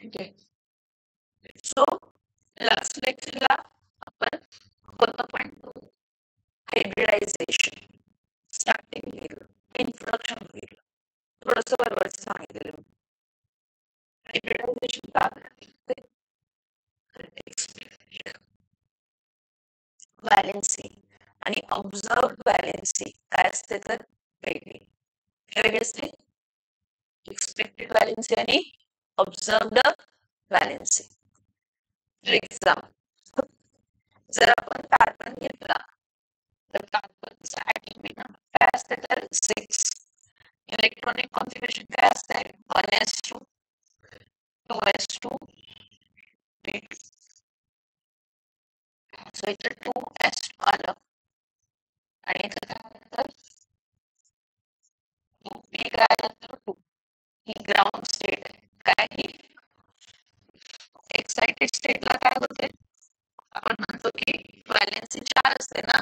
ठीक आहे. So last लेक्चरला आपण कोणता पॉईंट बघू? हायब्रिडायझेशन स्टार्टिंग केलं, इंट्रोडक्शन केलं, थोडस बरोबर सांगितलं. हायब्रिडायझेशन का करते? व्हॅलेन्सी आणि ऑब्झर्व व्हॅलेन्सी काय असते तर वेगळी वेगळी असते. एक्सपेक्टेड व्हॅलेन्सी आणि ऑब्झर्वड व्हॅलेन्सी. फॉर एक्झाम्पल, जर आपण कार्बन घेतला तर कार्बनचा ऍटॉमिक नंबर काय असते तर 6. इलेक्ट्रॉनिक कॉन्फिगरेशन काय असते 1s2 2s2 3. सो इथं 2s2 आलं आणि इथं काय म्हणतात 2p काय आलं तर 2. ही ग्राउंड स्टेट आहे. काय ही एक्साइटेड स्टेटला काय होते आपण म्हणतो की व्हॅलेन्सी 4 असते ना,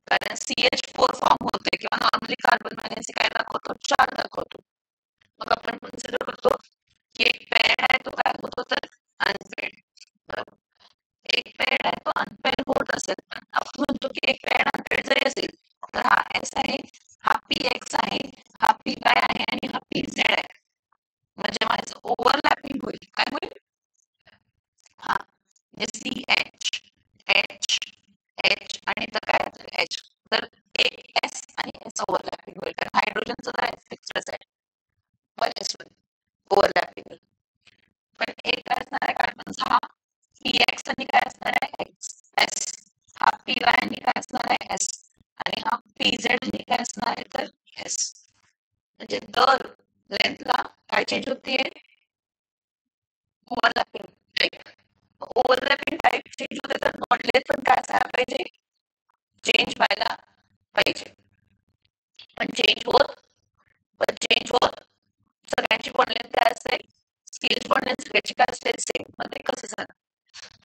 कारण CH4 फॉर्म होते किंवा नॉर्मली कार्बन व्हॅलेन्सी काय दाखवतो 4 दाखवतो. मग आपण कन्सिडर करतो की एक पेअर आहे तो काय होतो तर अनपेअर्ड. बरोबर, एक पेअर आहे तो अनपेअर्ड होत असेल तर आपण म्हणतो की एक पेअर अनपेअर्ड जरी असेल तर हा S आहे, हा PX आहे, हा PY आहे आणि हा PZ आहे. म्हणजे माझं ओव्हरलॅपिंग होईल. काय होईल? हा CH H H आणि तर काय H तर S आणि S ओव्हरलॅपिंग होईल कारण हायड्रोजनचं काय फिक्स्ड आहे. ओव्हरलॅपिंग. पण एक काय असणार आहे कार्बनचा हा PX आणि काय असणार आहे X S, हा PY आणि काय असणार आहे S आणि हा PZ आणि काय असणार आहे तर S. म्हणजे दर लेंथला काय चेंज होतीये overlapping type. Overlapping type change होते तर बॉन्ड लेंथ पण काय असायला पाहिजे चेंज व्हायला पाहिजे. पण चेंज होत सगळ्यांची बॉन्ड लेंथ काय असते स्केच बॉन्ड लेंथ सगळ्याची काय असते सेम. मध्ये कसं झालं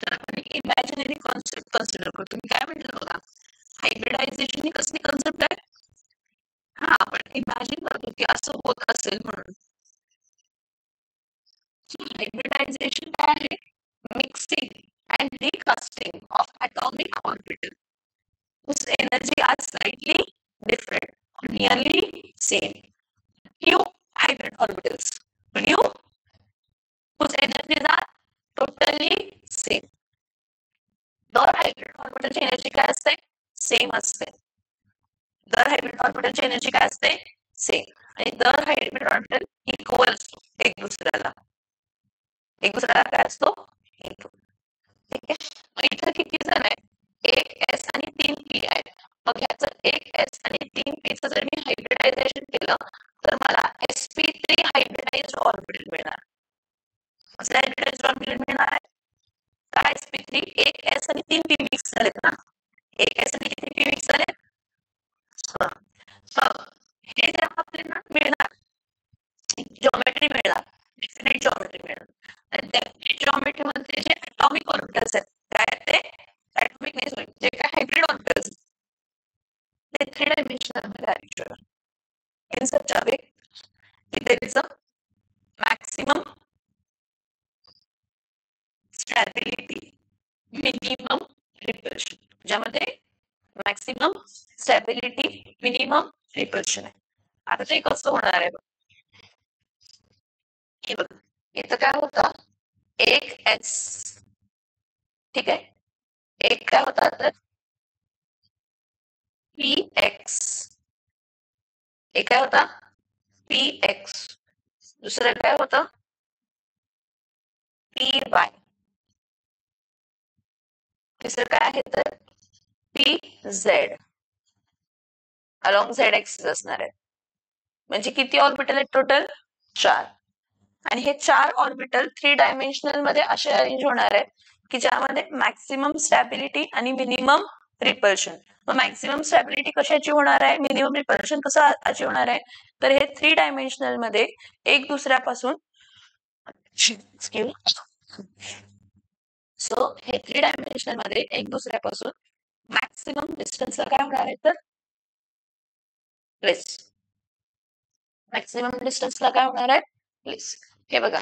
तर आपण इमॅजिनरी कॉन्सेप्ट कन्सिडर करतो. मी काय म्हटलं बघा हायब्रिडायझेशन ही कसली कन्सेप्ट आहे. हा आपण इमॅजिन करतो की असं होत असेल म्हणून. हायब्रिडायझेशन काय आहे mixing and recasting of atomic orbital whose energy are slightly different or nearly same. Few hybrid orbitals, few whose energies are totally same. दर हायब्रिड ऑर्बिटलची एनर्जी काय असते सेम असते. दर हायब्रिड ऑर्बिटलची एनर्जी काय असते सेम आणि दर हायब्रिड ऑर्बिटल इक्वल असतो एक दुसऱ्याला. एक दुसऱ्याला काय असतो इक्वल. ठीक आहे. मग इथं किती जण आहे 1s आणि 3p आहे. मग ह्याचं 1s आणि 3p चं जर मी हायब्रिडायझेशन केलं तर मला sp3 हायब्रिडाइज्ड ऑर्बिटल मिळणार. कसं हायब्रिडाइज्ड ऑर्बिटल मिळणार आहे काय sp3 1s आणि 3p मिक्स झालेत ना. 1s आणि 3p मिक्स झालेत. हे जे आपल्याला मिळणार जॉमेट्री मिळणार डेफिनेट जॉमेट्री मिळणार आणि डेफिनेट जॉमेट्री मध्ये जे atomic orbitals आहेत काय ते atomic नाही सॉरी जे काय हायब्रिड ऑर्बिटल्स ते 3 dimensional मध्ये arranged in such a way that there is a maximum stability minimum repulsion. ज्यामध्ये मॅक्सिमम स्टॅबिलिटी मिनिमम रिपल्शन आहे. आता ते कसं होणार आहे हे बघ इथं काय होतं एक एस ठीक आहे एक काय होता तर PX एक काय होता PX दुसरं काय होतं PY तिसरं काय आहे तर PZ अलॉंग झेड एक्सिस असणार आहे. म्हणजे किती ऑर्बिटल आहेत टोटल 4 आणि हे 4 ऑर्बिटल 3 डायमेन्शनल मध्ये असे अरेंज होणार आहेत की ज्यामध्ये मॅक्सिमम स्टॅबिलिटी आणि मिनिमम रिपल्शन. मग मॅक्सिमम स्टॅबिलिटी कशाची होणार आहे मिनिमम रिपल्शन कसं अचीव होणार आहे तर हे 3 डायमेन्शनल मध्ये एक दुसऱ्यापासून सो हे 3 डायमेन्शनल मध्ये एक दुसऱ्यापासून मॅक्सिमम डिस्टन्सला काय होणार आहे तर प्लेस. मॅक्सिमम डिस्टन्सला काय होणार आहे प्लेस. हे बघा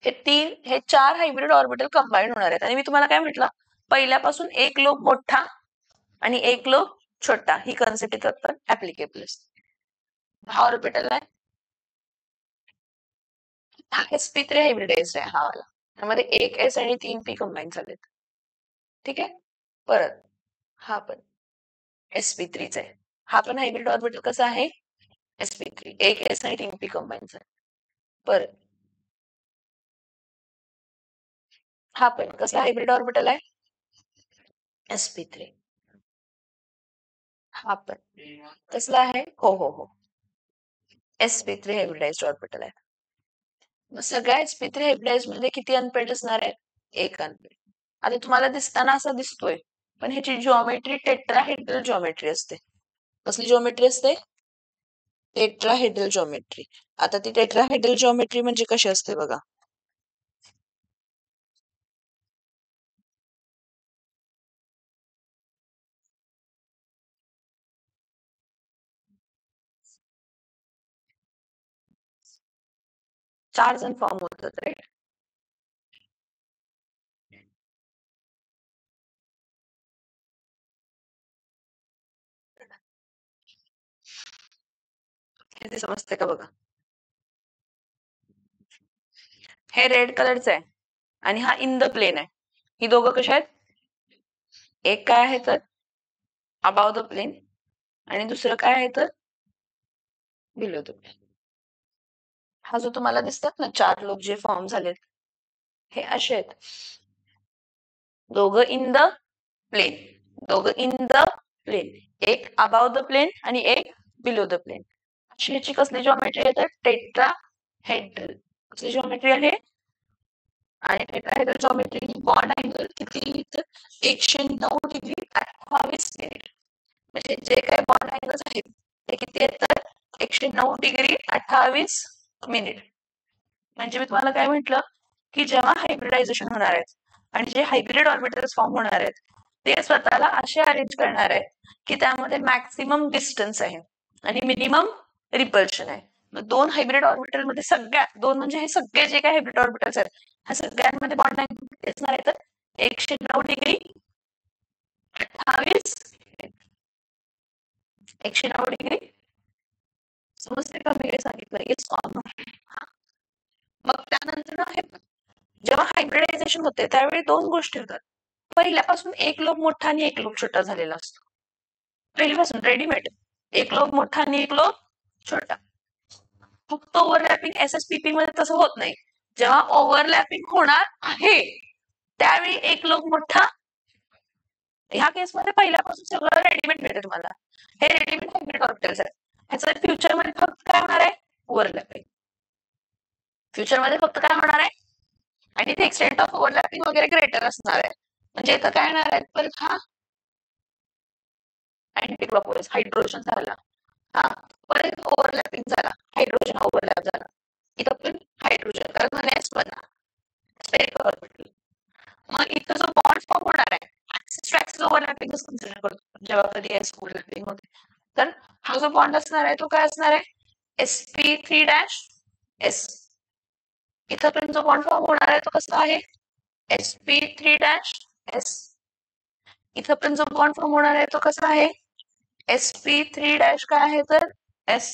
हे चार हायब्रिड ऑर्बिटल कंबाईन होणार आहेत. आणि मी तुम्हाला काय म्हटलं, पहिल्यापासून एक लोब मोठा आणि एक लोब छोटा, ही कन्सेप्ट इथं पण ऍप्लिकेबल असते. हा ऑर्बिटल आहे, हा sp3 हायब्रिडाइज्ड आहे हा वाला. त्यामध्ये एक एस आणि 3 पी कंबाईन झालेत. ठीक आहे. परत हा पण sp3 आहे. हा पण हायब्रिड ऑर्बिटल कसा आहे, sp3, एक एस आणि 3 पी कंबाईन झाले. परत हा पण कसला हायब्रिड ऑर्बिटल आहे, sp3. हा पण कसला आहे, हो हो हो, sp3 हायब्रिडाइज्ड ऑर्बिटल आहे. मग सगळ्या sp3 हायब्रिडाइज्ड मध्ये किती अनपेड असणार आहे, एक अनपेड. आता तुम्हाला दिसताना असा दिसतोय, पण ह्याची जिओमेट्री टेट्राहेड्रल जिओमेट्री असते. कसली जिओमेट्री असते, टेट्राहेड्रल जिओमेट्री. आता ती टेट्राहेड्रल जिओमेट्री म्हणजे कशी असते बघा. चार जण फॉर्म होतात, राईट. हे समजते का बघा. हे रेड कलरचं आहे आणि हा इन द प्लेन आहे. ही दोघं कशा आहेत, एक काय आहे तर अबाव द प्लेन आणि दुसरं काय आहे तर बिलो द प्लेन. हा जो तुम्हाला दिसतात ना चार लोक जे फॉर्म झालेत, हे असे आहेत, दोघं इन द प्लेन, दोघं इन द प्लेन, एक अबाव द प्लेन आणि एक बिलो द प्लेन. अशी ह्याची कसली जॉमेट्री आहे तर टेट्राहेड्रल. कसली जॉमेट्री आहे, आणि टेट्राहेड्रल जॉमेट्री बॉन्ड अँगल किती, 109 डिग्री 28 मिनिट. म्हणजे जे काही बॉन्ड अँगल्स आहेत ते किती आहेत तर 109 डिग्री 28 मिनिट. म्हणजे मी तुम्हाला काय म्हटलं की जेव्हा हायब्रिडायझेशन होणार आहे आणि जे हायब्रिड ऑर्बिटल्स फॉर्म होणार आहेत ते स्वतःला असे अरेंज करणार आहेत की त्यामध्ये मॅक्सिमम डिस्टन्स आहे आणि मिनिमम रिपल्शन आहे. मग दोन हायब्रिड ऑर्बिटल मध्ये सगळ्यात, दोन म्हणजे हे सगळे जे काही हायब्रिड ऑर्बिटल्स आहेत ह्या सगळ्यांमध्ये बॉन्ड अँगल असणार आहे तर 109 डिग्री 28, 109 डिग्री. समजते का मी सांगितलं, येस ऑर नो. मग त्यानंतर आहे जेव्हा हायब्रिडायझेशन होते त्यावेळी दोन गोष्टी होतात. पहिल्यापासून एक लोब मोठा आणि एक लोब छोटा झालेला असतो. पहिल्यापासून रेडीमेड एक लोब मोठा आणि एक लोब छोटा. फक्त ओव्हरलॅपिंग एसएसपीपी मध्ये तसं होत नाही. जेव्हा ओव्हरलॅपिंग होणार आहे त्यावेळी एक लोब मोठा, ह्या केसमध्ये पहिल्यापासून सगळं रेडीमेड मिळते तुम्हाला. हे रेडीमेड हायब्रिड ऑर्बिटल्स आहेत. ह्याचं फ्युचर मध्ये फक्त काय होणार आहे, ओव्हरलॅपिंग. फ्युचर मध्ये फक्त काय होणार आहे, आणि ते एक्सटेंट ऑफ ओव्हरलॅपिंग वगैरे ग्रेटर असणार आहे. म्हणजे इथं काय येणार आहे परत, हा अँटी क्लॉकवाईज हायड्रोजन झाला, हा परत ओव्हरलॅपिंग झाला, हायड्रोजन ओव्हरलॅप झाला. इथं पण हायड्रोजन कारण मला एस बनला स्फेरिकल ऑर्बिटल. मग इथं जो बॉन्ड फॉर्म होणार आहे axis to axis overlapping consider करतो जेव्हा कधी एस ओव्हरलॅपिंग होते. तर हा जो बॉन्ड असणार आहे तो काय असणार आहे, sp3-s. इथं पण जो बॉन्ड फॉर्म होणार आहे तो कसा आहे, sp3-s. इथं पण जो बॉन्ड फॉर्म होणार आहे तो कसा आहे, sp3- काय आहे तर s.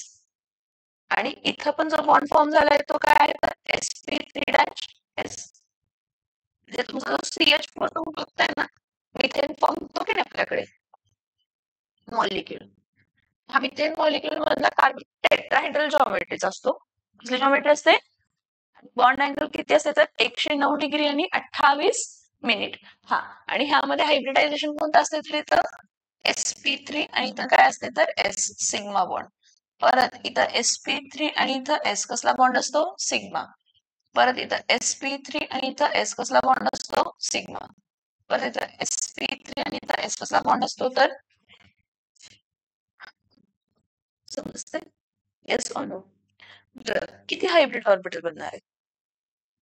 आणि इथं पण जो बॉन्ड फॉर्म झालाय तो काय आहे तर sp3-s. म्हणजे तुमचा जो CH4 तुम्ही बघताय ना, मिथेन फॉर्म होतो की नाही आपल्याकडे मॉलिक्युल, हा मिथेन मॉलिक्युल मधला कार्बन टेट्राहेड्रल जॉमेट्रीचा असतो. कसली जॉमेट्री असते, बॉन्ड अँगल किती असते तर 109 डिग्री आणि 28 मिनिट. हा, आणि ह्यामध्ये हायब्रिडायझेशन कोणतं असते तर इथं sp3 आणि इथं काय असते तर s, सिग्मा बॉन्ड. परत इथं sp3 आणि इथं s कसला बॉन्ड असतो, सिग्मा. परत इथं sp3 आणि इथं s कसला बॉन्ड असतो, सिग्मा. परत इथं sp3 आणि इथं s कसला बॉन्ड असतो तर, समजते, येस ऑर नो. किती हायब्रिड ऑर्बिटल बनणार आहे,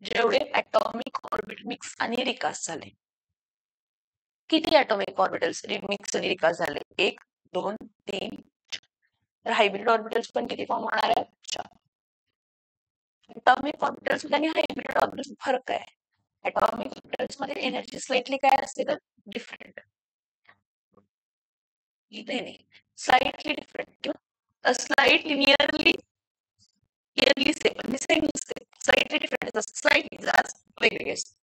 जेवढे ऍटॉमिक ऑर्बिट मिक्स आणि रिकास्ट झाले. किती ऍटॉमिक ऑर्बिटल्स मिक्स आणि रिकास्ट झाले, 1, 2, 3. तर हायब्रिड ऑर्बिटल्स पण किती फॉर्म होणार आहे, 4. ॲटॉमिक ऑर्बिटल्स आणि हायब्रिड ऑर्बिटल्स फरक काय आहे? ॲटॉमिक ऑर्बिटल्स मध्ये एनर्जी स्लाइटली काय असते तर डिफरंट. इथे नाही, स्लाइटली डिफरंट किंवा स्लाइट नियरली सेम म्हणजे सेम नसते, स्लाइटली डिफरंट असते, स्लाइटली वेगवेगळे असते.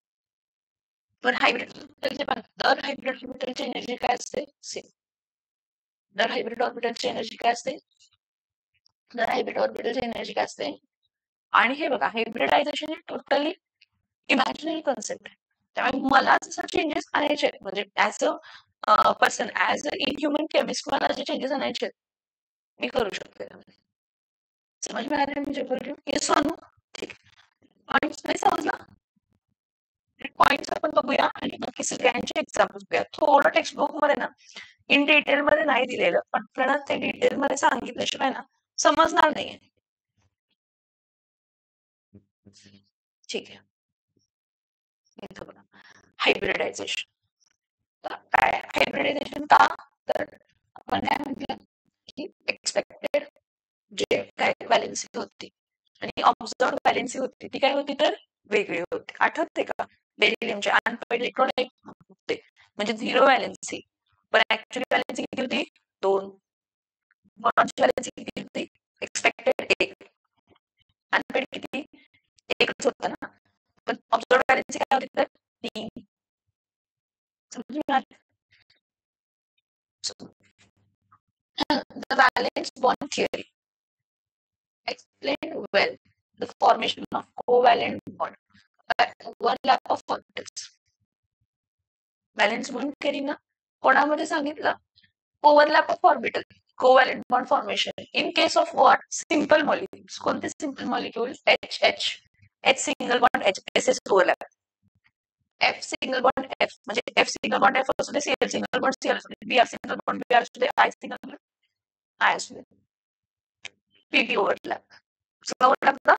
पण हायब्रिड ऑर्बिटलचे दर हायब्रिड ऑर्बिटलची एनर्जी काय असते सेम. दर हायब्रिड ऑर्बिटलची एनर्जी काय असते, दर हायब्रिड ऑर्बिटलची एनर्जी काय असते. आणि हे बघा हायब्रिडायझेशन हे टोटली इमॅजिनरी कन्सेप्ट आहे. त्यामुळे मला जसं चेंजेस आणायचे आहेत म्हणजे as a person, as a in human chemist मला जे चेंजेस आणायचे आहेत मी करू शकते. समज मिळाले म्हणजे बोलू येस आणू ठीक. पॉईंट्स नाही समजला, पॉईंट्स आपण बघूया आणि बाकी सगळ्यांचे एक्झाम्पल्स बघूया. थोडं टेक्स्टबुक मध्ये ना इन डिटेल मध्ये नाही दिलेलं, पण आपल्याला ते डिटेल मध्ये सांगितल्याशिवाय ना समजणार नाही. ठीक आहे, इथं बघा हायब्रिडायझेशन. काय हायब्रिडायझेशन का, तर आपण काय म्हटलं की एक्सपेक्टेड जे काय बॅलन्सी होती आणि ऑब्झर्व बॅलन्सी होती ती काय होती तर वेगळी होती. आठवते का बेरिलियमचे अनपेड इलेक्ट्रॉन होते म्हणजे झिरो बॅलन्सी, पण ऍक्च्युअली बॅलन्सी किती होती 2. बॉन्डची बॅलन्सी किती होती एक्सपेक्टेड 1. अनपेड किती 1च होता ना, पण ऑब्झर्व बॅलन्सी काय होती तर 3. समजून the valence bond theory explained well the formation of covalent bond by overlap of orbitals. Valence bond theory ना कोणामध्ये सांगितलं, overlap of orbital covalent bond formation in case of what simple molecules. कोणते simple molecule H H H single bond H S S overlap, F single bond F म्हणजे F single bond F असू दे, CL single bond CL असू दे, B R single bond B R असू दे, I single bond I असू दे, PP overlap overlap का.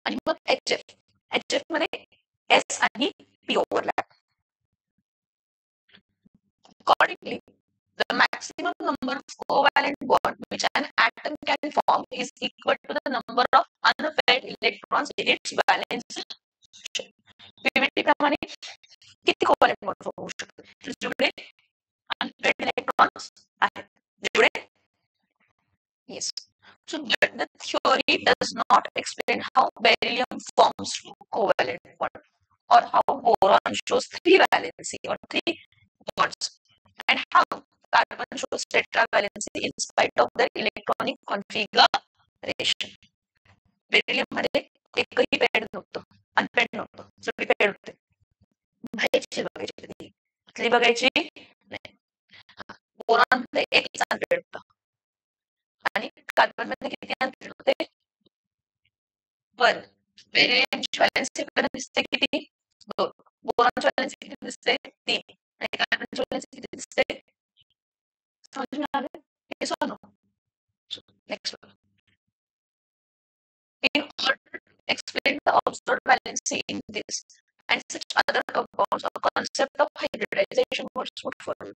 आणि मग एच एफ, एच एफ मध्ये एस आणि P overlap. Accordingly, the maximum number of covalent bonds which an atom can form is equal to the number of unpaired electrons in its valence shell. PVT प्रमाणे किती covalent bond form होऊ शकतात, जेवढे unpaired electrons आहेत जेवढे. Yes. So the theory does not explain how beryllium forms covalent bond or how boron shows 3 valency or 3 bonds and how carbon shows tetravalency in spite of their electronic configuration. Beryllium मध्ये एकही pad नव्हतं, अनपॅड नव्हतं, सगळी pad होते. बघायची कुठली बघायची नाही. बोरॉन मध्ये एकच अनपॅड होता आणि कार्बन मध्ये किती अनपॅड होते 1. बेरिलियमची व्हॅलेन्सी आपल्याला दिसते किती 2. बोरॉनची व्हॅलेन्सी किती दिसते 3 आणि कार्बनची व्हॅलेन्सी किती दिसते. समजून आले हे सोनो. Next one. In order to explain the observed valency in this and such other compounds, a concept of hybridization was put forward.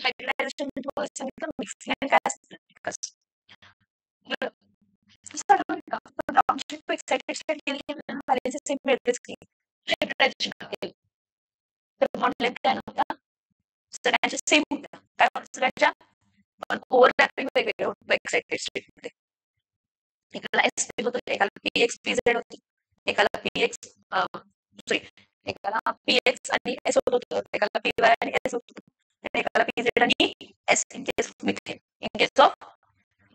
Hybridization म्हणजे सांगितलं मिक्सिंग आणि काय असतं कसं. डाउनस्ट्रीम एक्साइटेड स्टेट केली व्हॅलेन्सी सेम मिळतेच की हायब्रिडायझेशन केलं तर बॉन्ड लेंथ काय नव्हता सगळ्यांच्या सेम होत्या, काय सगळ्यांच्या पण ओव्हरलॅपिंग वेगवेगळे होतं एक्साइटेड स्टेटमध्ये. एकाला एस होतं, एकाला पीएक्स पीझेड होतं, एकाला पीएक्स सॉरी एकाला पीएक्स आणि एस होत होतं, एकाला पीवाय आणि एस होत होतं, एकाला पीझेड आणि S in case of methane. In case of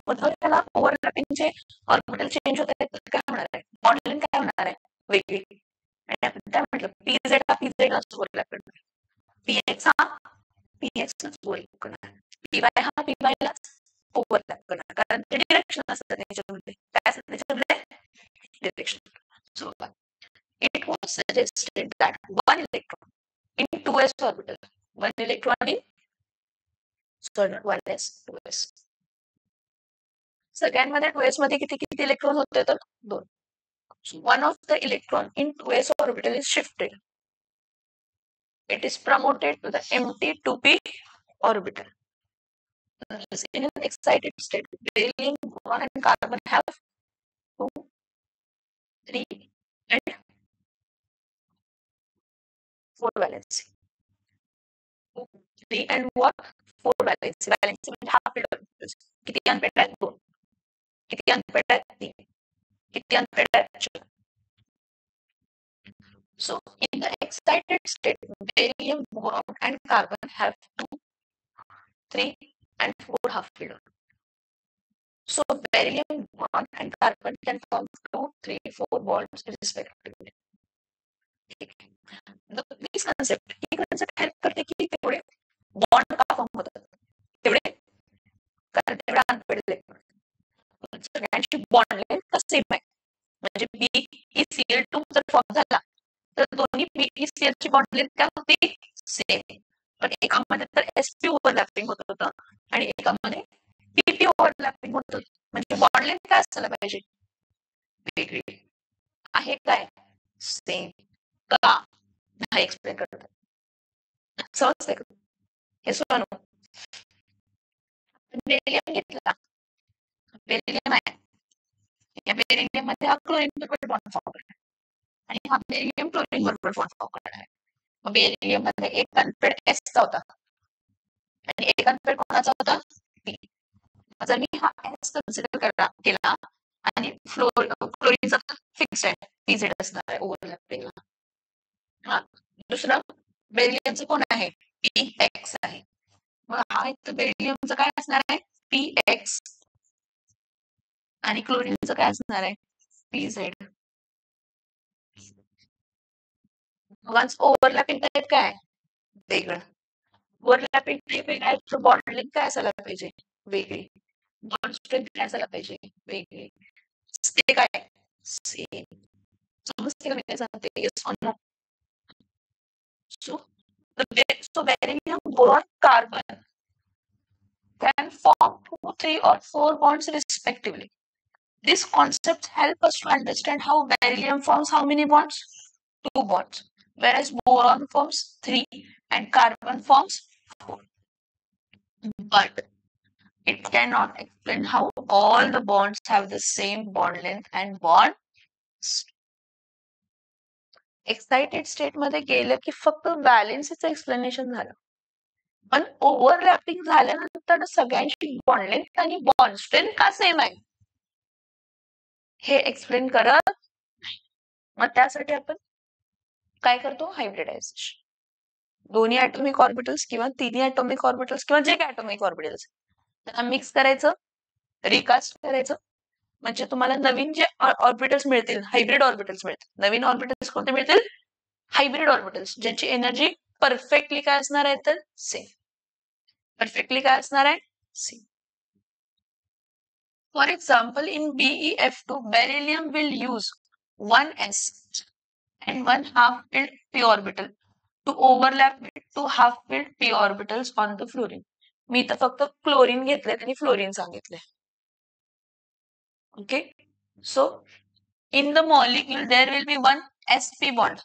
जर त्याला ओव्हरलॅपिंगचे ऑर्बिटल चेंज होत आहेत तर काय होणार आहे, बॉन्ड लेंथ काय होणार आहे वेगळी. आणि आपण काय म्हटलं पीझेड हा पीझेड ओव्हरलॅप करणार, पीएक्स हा पीएक्सलाच ओव्हरलॅप करणार, पीवाय हा पीवायलाच ओव्हरलॅप करणार, कारण ते डिरेक्शन असतात त्याच्यामध्ये, काय असतात त्याच्यामध्ये direction. So it was suggested that one electron in 2s orbital, one electron in sorry not 1s 2s, सगळ्यांमध्ये 2s मध्ये किती किती इलेक्ट्रॉन होते तर 2. One of the electron in 2s orbital is shifted, it is promoted to the empty 2p orbital. In an excited state, beryllium, boron, and carbon have 2, 3, and 4 valency. 2, 3 and what? 4 valency. Valency म्हणजे हा field. किती unpaid आहेत? 2. किती unpaid आहेत? 3. किती unpaid आहेत? 4. So, in the excited state, beryllium, boron, and carbon have 2, 3, and 4 half field. So, beryllium, boron, and carbon can form 2, 3, 4 bonds respectively. This concept, he concept help करते की तेवढे bond का form होतात तेवढे कारण तेवढा अनपेड इलेक्ट्रॉन सगळ्यांची bond length same आहे म्हणजे BeCl2 जर फॉर्म झाला तर दोन्ही BeCl ची बॉन्ड लेंथ काय होती सेम पण एकामध्ये तर sp ओव्हरलॅपिंग होत होतं आणि एकामध्ये pp ओव्हरलॅपिंग होत होतं म्हणजे बॉन्ड लेंथ काय असायला पाहिजे वेगळी आहे काय सेम का हा एक्सप्लेन करतात समजतंय का हे सोडून बेरिलियम घेतला बेरिलियम आहे या बेरिलियम मध्ये हा क्लोरीन बरोबर बॉन्ड फॉर्म करणार आणि हा बेरिलियम क्लोरीन बरोबर बॉन्ड फॉर्म करणार मग बेरिलियम मध्ये एक अनपेड एस चा होता आणि एक अनपेड कोणाचा होता पी जर मी हा एस कन्सिडर केला आणि क्लोरीनचा फिक्स आहे पीझेड असणार आहे ओव्हरलॅपिंगला हा दुसरं बेरिलियमचं कोण आहे पी एक्स आहे मग हा इथं बेरिलियमचं काय असणार आहे पी एक्स आणि क्लोरीनचं काय असणार आहे पीझेड वन्स ओव्हरलॅपिंग टाईप काय वेगळं ओव्हरलॅपिंग टाईप वेगळा आहे तर बॉन्ड लेंथ काय असायला पाहिजे वेगळी बॉन्ड स्ट्रेंथ काय असायला पाहिजे वेगळी ते काय सेम समजते का मी काय सांगते yes or no so beryllium boron carbon can form 2, 3 or 4 bonds respectively. These concepts help us to understand how beryllium forms how many bonds? 2 bonds. Whereas boron forms 3 and carbon forms 4. But it cannot explain how all the bonds have the same bond length and bond. Excited state मध्ये गेलं की फक्त बॅलन्सचं explanation झालं पण overlapping झाल्यानंतर सगळ्यांची bond length आणि bond strength का सेम आहे हे एक्सप्लेन करत मग त्यासाठी आपण काय करतो हायब्रिडायझेशन दोन्ही ॲटॉमिक ऑर्बिटल्स किंवा तिन्ही ॲटॉमिक ऑर्बिटल्स किंवा जे काय ॲटॉमिक ऑर्बिटल्स त्यांना मिक्स करायचं रिकास्ट करायचं म्हणजे तुम्हाला नवीन जे ऑर्बिटल्स मिळतील हायब्रिड ऑर्बिटल्स मिळतील नवीन ऑर्बिटल्स कोणते मिळतील हायब्रिड ऑर्बिटल्स ज्यांची एनर्जी परफेक्टली काय असणार आहे तर सेम परफेक्टली काय असणार आहे same for example in BeF2 beryllium will use 1s and 1 half filled p orbital to overlap with 2 half filled p orbitals on the fluorine मी तर फक्त क्लोरीन घेतले आणि फ्लोरीन सांगितले okay so in the molecule there will be one sp bond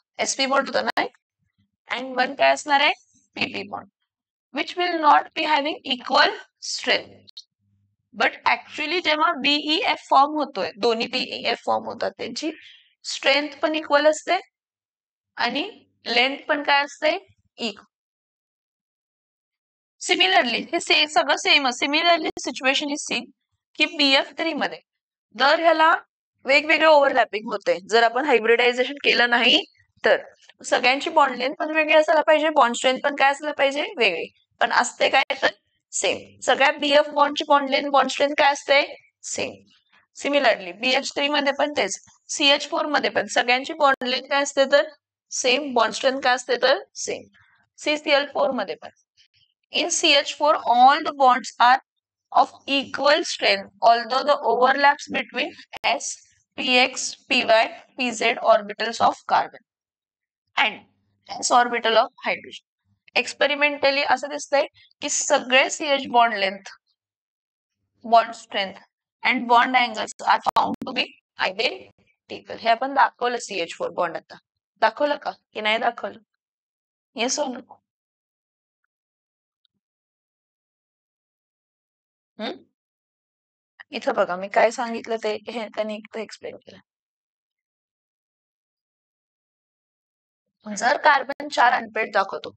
होता ना and one काय असणार आहे pp bond which will not be having equal strength but actually जेव्हा BeF फॉर्म होतोय दोन्ही BeF फॉर्म होतात त्यांची स्ट्रेंथ पण इक्वल असते आणि लेंथ पण काय असते इक्वल सिमिलरली हे सगळं same similarly situation is same की BF3 मध्ये जर ह्याला वेगवेगळे ओव्हरलॅपिंग होते जर आपण हायब्रिडायझेशन केलं नाही तर सगळ्यांची बॉन्ड लेंथ पण वेगळी असायला पाहिजे बॉन्ड स्ट्रेंथ पण काय असलं पाहिजे वेगळी पण असते काय तर सेम सगळ्या BF बॉन्डची बॉन्ड लेंथ बॉन्ड स्ट्रेंथ काय असते सेम सिमिलरली BH3 मध्ये पण तेच CH4 मध्ये पण सगळ्यांची बॉन्ड लेंथ काय असते तर सेम बॉन्ड स्ट्रेंथ काय असते तर सेम CCl4 मध्ये पण in CH4 all the bonds are of equal strength although the overlaps between S, Px, Py, Pz orbitals of carbon and S orbital of hydrogen. Experimentally असं दिसतंय की सगळे CH bond length, bond strength and bond angles are found to be identical. हे आपण दाखवलं CH4 bond आता दाखवलं का की नाही दाखवलं येस or no इथं बघा मी काय सांगितलं ते हे त्यांनी इथं एक्सप्लेन केलं. जर कार्बन 4 अनपेड दाखवतो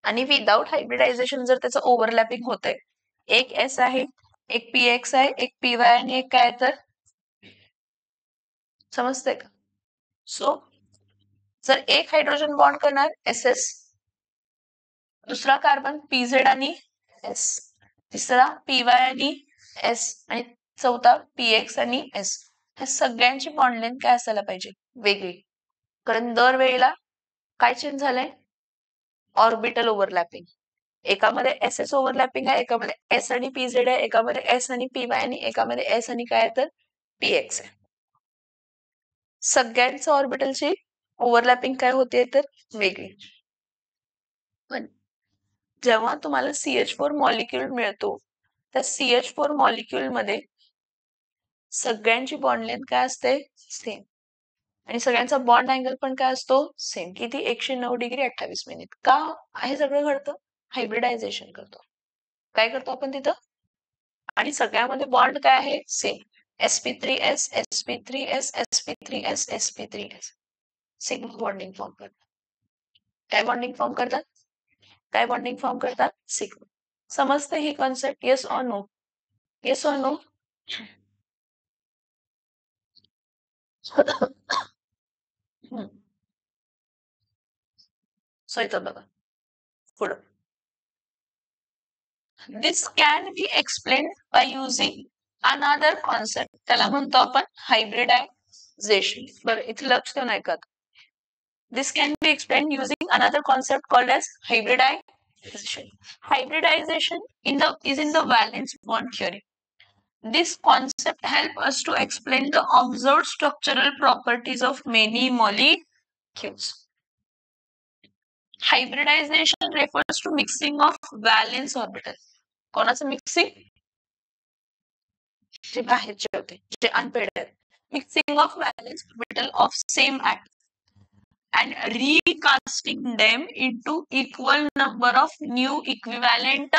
आणि विदाउट हायब्रिडायझेशन जर त्याचं ओव्हरलॅपिंग होतंय, एक एस आहे, एक पीएक्स आहे, एक पीवाय आणि एक काय, तर समजतंय का? सो जर एक हायड्रोजन बॉन्ड करणार एस एस, दुसरा कार्बन पीझेड आणि एस, तिसरा पीवाय आणि एस आणि चौथा पीएक्स आणि एस. ह्या सगळ्यांची बॉन्ड लेंथ काय असायला पाहिजे? वेगळी. कारण दरवेळेला काय चेंज झालंय? Orbital overlapping. एकामध्ये एस एस ओव्हरलॅपिंग आहे, एकामध्ये एस आणि पीझेड आहे, एकामध्ये एस आणि पीवाय आणि एकामध्ये एस आणि काय तर पीएक्स आहे. सगळ्यांचं ऑर्बिटलची ओव्हरलॅपिंग काय होते तर वेगळी. पण जेव्हा तुम्हाला CH4 मॉलिक्यूल मिळतो, त्या CH4 मॉलिक्यूल मध्ये सगळ्यांची बॉन्ड लेंथ काय असते? सेम. आणि सगळ्यांचा बॉन्ड अँगल पण काय असतो? सेम. किती? 109 डिग्री 28 मिनिट. का हे सगळं घडतं? हायब्रिडायझेशन करतो. काय करतो आपण तिथं? आणि सगळ्यामध्ये बॉन्ड काय आहे? Same. sp3s sp3s sp3s sp3s. Sigma bonding form करतात. काय बॉन्डिंग फॉर्म करतात? काय बॉन्डिंग फॉर्म करतात? सिग्मा. समजते ही concept? Yes or no? Yes or no? So इथं बघा पुढं. This can be explained by using another concept. त्याला म्हणतो आपण हायब्रिडायझेशन. बरं इथे लक्ष देऊन ऐका. This can be explained using another concept called as hybridization. Hybridization is in the valence bond theory. This concept helps us to explain the observed structural properties of many molecules. Hybridization refers to mixing of valence orbital. कोणाचं mixing? जे बाहेरचे होते, जे unpaired आहेत. Mixing of valence orbital of same atom and recasting them into equal number of new equivalent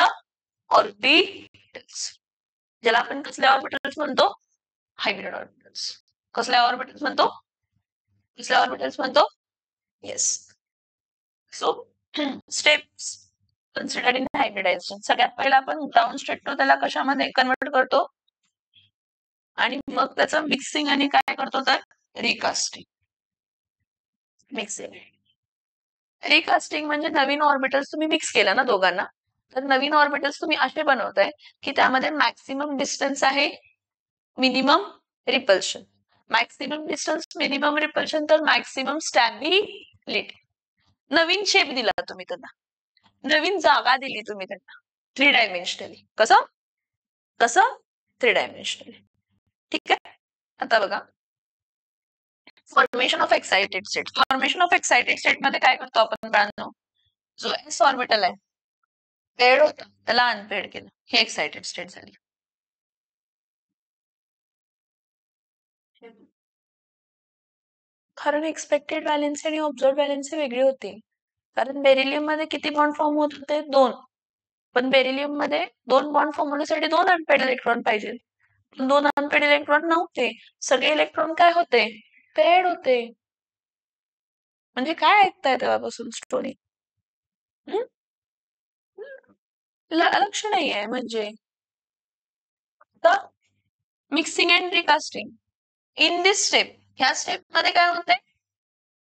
orbitals. ज्याला आपण कसले orbitals म्हणतो? Hybrid orbitals. कसले ऑर्बिटल्स म्हणतो? कसले ऑर्बिटल्स म्हणतो? Yes. So steps considering hybridisation. सगळ्यात पहिला आपण ग्राउंड स्टेट त्याला कशामध्ये कन्वर्ट करतो आणि मग त्याचं मिक्सिंग आणि काय करतो तर रिकास्टिंग. मिक्सिंग रिकास्टिंग म्हणजे नवीन ऑर्बिटल्स तुम्ही मिक्स केला ना दोघांना, तर नवीन ऑर्बिटल्स तुम्ही असे बनवताय की त्यामध्ये मॅक्सिमम डिस्टन्स आहे, minimum repulsion. Maximum distance, minimum repulsion, तर मॅक्सिमम स्टॅबिलिटी. नवीन शेप दिला तुम्ही त्यांना, नवीन जागा दिली तुम्ही त्यांना 3 डायमेन्शनली. कसं? 3 डायमेन्शनली. ठीक आहे. आता बघा formation of excited state. Formation of excited state मध्ये काय करतो आपण बाळांनो? जो एस ऑर्बिटल आहे पेड होता त्याला अनपेड केलं, हे एक्साइटेड स्टेट झाली. कारण एक्सपेक्टेड व्हॅलेन्सी आणि ऑब्झर्व व्हॅलेन्सी वेगळी होती. कारण बेरिलियम मध्ये किती बॉन्ड फॉर्म होत होते? 2. पण बेरिलियम मध्ये 2 बॉन्ड फॉर्म होण्यासाठी 2 अनपेड इलेक्ट्रॉन पाहिजे. 2 अनपेड इलेक्ट्रॉन नव्हते. सगळे इलेक्ट्रॉन काय होते? पेड होते. म्हणजे काय ऐकताय तेव्हापासून स्टोरी? लक्ष नाही आहे म्हणजे mixing and recasting. In this step, ह्या स्टेप मध्ये काय होते?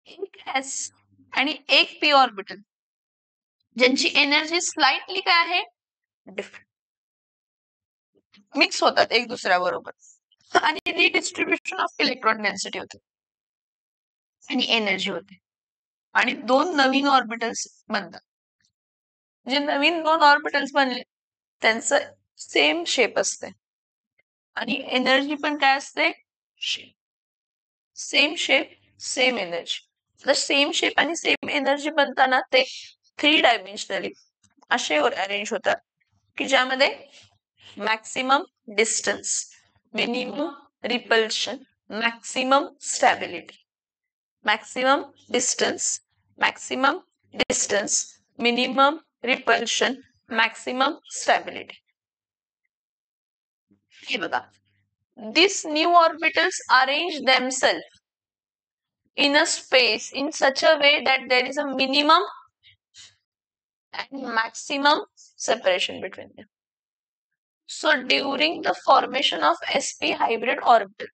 एक एस आणि एक पी ऑर्बिटल ज्यांची एनर्जी स्लाइटली काय आहे? डिफरंट. मिक्स होतात एक दुसऱ्याबरोबर आणि रिडिस्ट्रीब्युशन ऑफ इलेक्ट्रॉन डेन्सिटी होते आणि एनर्जी होते आणि 2 नवीन ऑर्बिटल्स बनतात. जे नवीन 2 ऑर्बिटल्स बनले त्यांचं सेम शेप असते आणि एनर्जी पण काय असते? Same shape same energy. तर सेम शेप आणि सेम एनर्जी बनताना ते 3 डायमेन्शनली असे अरेंज होतात की ज्यामध्ये maximum distance, minimum repulsion, maximum stability. Maximum distance, minimum repulsion, maximum stability. हे बघा, these new orbitals arrange themselves in a space in such a way that there is a minimum and maximum separation between them. So during the formation of sp hybrid orbital,